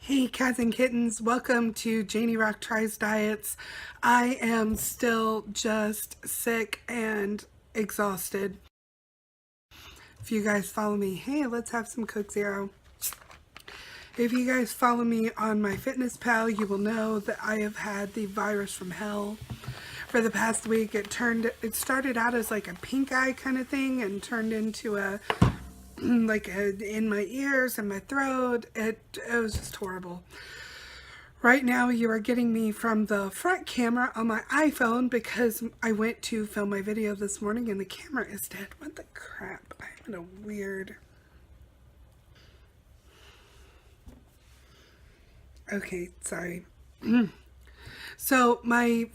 Hey cats and kittens, welcome to JanieRock Tries Diets. I am still just sick and exhausted. If you guys follow me, hey, let's have some Coke Zero. If you guys follow me on myfitnesspal, you will know that I have had the virus from hell for the past week. It started out as like a pink eye kind of thing and turned into a in my ears and my throat. It was just horrible. Right now you are getting me from the front camera on my iPhone because I went to film my video this morning and the camera is dead. What the crap? I'm in a weird... Okay, sorry. So my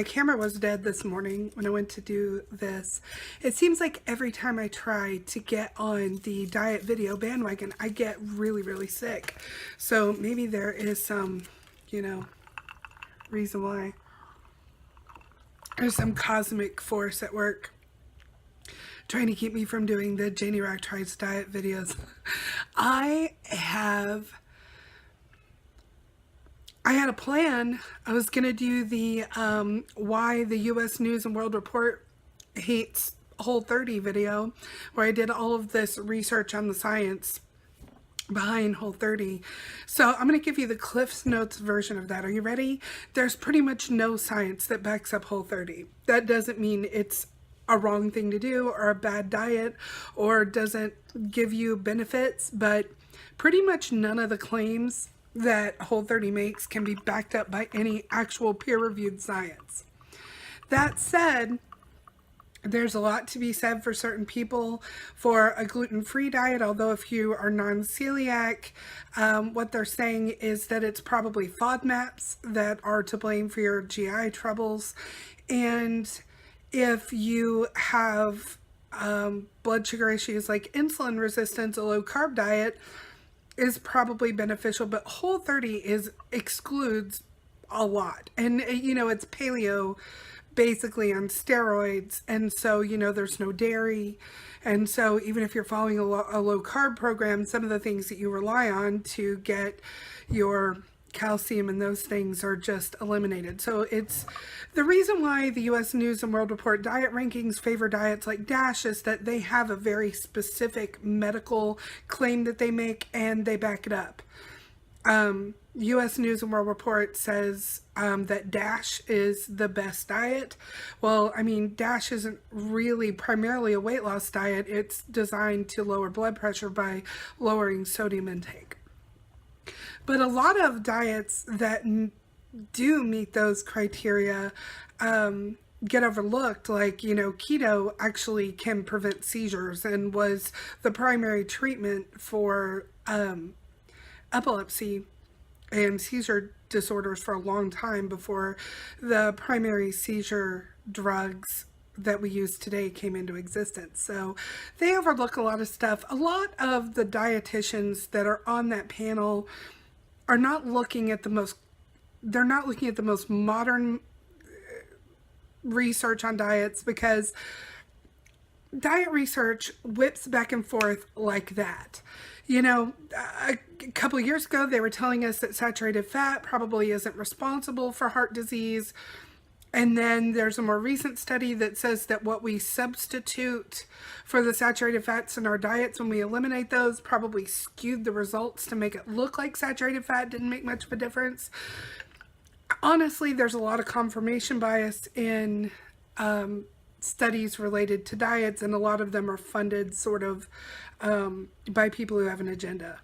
camera was dead this morning when I went to do this. It seems like every time I try to get on the diet video bandwagon, I get really, really sick. So maybe there is some, reason why. There's some cosmic force at work trying to keep me from doing the JanieRock Tries Diet videos. I had a plan. I was going to do the why the U.S. News and World Report hates Whole30 video, where I did all of this research on the science behind Whole30. So I'm going to give you the Cliff's Notes version of that. Are you ready? There's pretty much no science that backs up Whole30. That doesn't mean it's a wrong thing to do or a bad diet or doesn't give you benefits, but pretty much none of the claims that Whole30 makes can be backed up by any actual peer-reviewed science. That said, there's a lot to be said for certain people for a gluten-free diet, although if you are non-celiac, what they're saying is that it's probably FODMAPs that are to blame for your GI troubles. And if you have blood sugar issues like insulin resistance, a low-carb diet is probably beneficial, but Whole30 excludes a lot. And it's paleo basically on steroids, and so there's no dairy, and so even if you're following a low carb program, some of the things that you rely on to get your calcium and those things are just eliminated. So it's the reason why the U.S. News and World Report diet rankings favor diets like DASH is that they have a very specific medical claim that they make and they back it up. U.S. News and World Report says that DASH is the best diet. Well, I mean, DASH isn't really primarily a weight loss diet. It's designed to lower blood pressure by lowering sodium intake. But a lot of diets that do meet those criteria get overlooked, like, keto actually can prevent seizures and was the primary treatment for epilepsy and seizure disorders for a long time before the primary seizure drugs that we use today came into existence. So they overlook a lot of stuff. A lot of the dietitians that are on that panel are not looking at the most modern research on diets, because diet research whips back and forth like that. A couple of years ago, they were telling us that saturated fat probably isn't responsible for heart disease. And then there's a more recent study that says that what we substitute for the saturated fats in our diets, when we eliminate those, probably skewed the results to make it look like saturated fat didn't make much of a difference. Honestly, there's a lot of confirmation bias in studies related to diets, and a lot of them are funded sort of by people who have an agenda.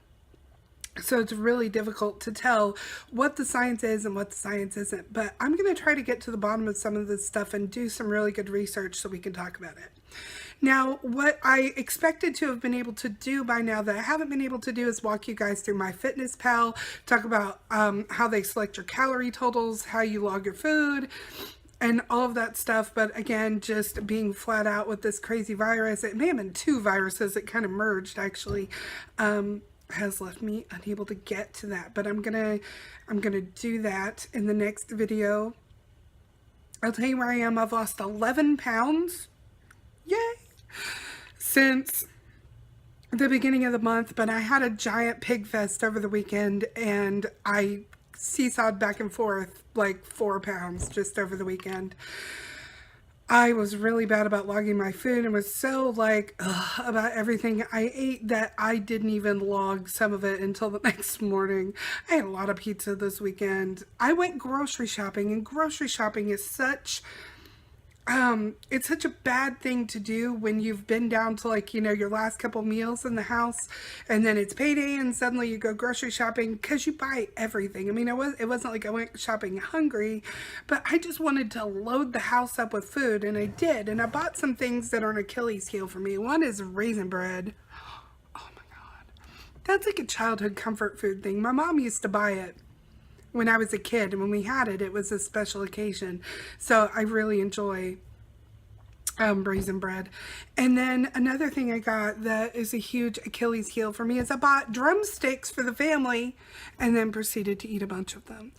So it's really difficult to tell what the science is and what the science isn't. But I'm going to try to get to the bottom of some of this stuff and do some really good research so we can talk about it. Now, what I expected to have been able to do by now that I haven't been able to do is walk you guys through myfitnesspal, talk about how they select your calorie totals, how you log your food, and all of that stuff. But again, just being flat out with this crazy virus, it may have been two viruses that kind of merged actually, has left me unable to get to that. But I'm gonna do that in the next video. I'll tell you where I am. I've lost 11 pounds. Yay! Since the beginning of the month, but I had a giant pig fest over the weekend, and I seesawed back and forth like 4 pounds just over the weekend. I was really bad about logging my food and was so like about everything I ate that I didn't even log some of it until the next morning. I ate a lot of pizza this weekend. I went grocery shopping, and grocery shopping is it's such a bad thing to do when you've been down to, like, you know, your last couple meals in the house, and then it's payday and suddenly you go grocery shopping because you buy everything. I mean, it wasn't like I went shopping hungry, but I just wanted to load the house up with food, and I did. And I bought some things that are an Achilles heel for me. One is raisin bread. Oh my God. That's like a childhood comfort food thing. My mom used to buy it when I was a kid, and when we had it, it was a special occasion. So I really enjoy raisin bread. And then another thing I got that is a huge Achilles heel for me is I bought drumsticks for the family and then proceeded to eat a bunch of them.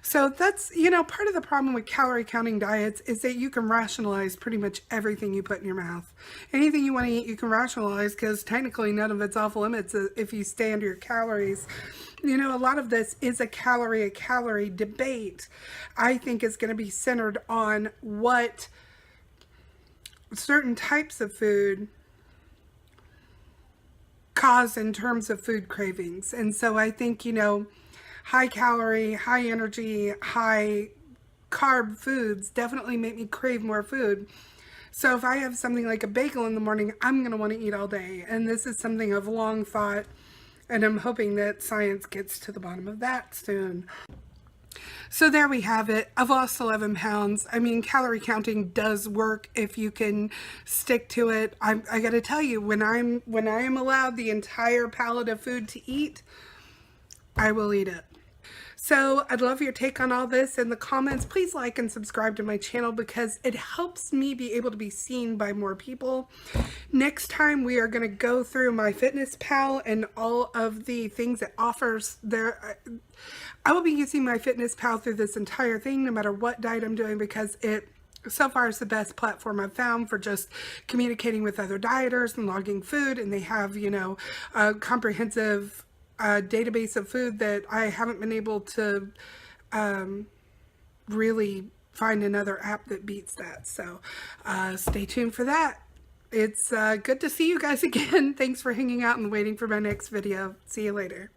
So that's, you know, part of the problem with calorie counting diets is that you can rationalize pretty much everything you put in your mouth. Anything you want to eat, you can rationalize, because technically none of it's off limits if you stay under your calories. You know, a lot of this is a calorie debate. I think is going to be centered on what certain types of food cause in terms of food cravings. And so I think, you know, high calorie, high energy, high carb foods definitely make me crave more food. So if I have something like a bagel in the morning, I'm going to want to eat all day. And this is something I've long thought, and I'm hoping that science gets to the bottom of that soon. So there we have it. I've lost 11 pounds. I mean, calorie counting does work if you can stick to it. I got to tell you, when I am allowed the entire palette of food to eat, I will eat it. So I'd love your take on all this in the comments. Please like and subscribe to my channel because it helps me be able to be seen by more people. Next time we are going to go through MyFitnessPal and all of the things it offers there. I will be using MyFitnessPal through this entire thing, no matter what diet I'm doing, because it so far is the best platform I've found for just communicating with other dieters and logging food. And they have, you know, a comprehensive database of food that I haven't been able to really find another app that beats that. So stay tuned for that. It's good to see you guys again. Thanks for hanging out and waiting for my next video. See you later.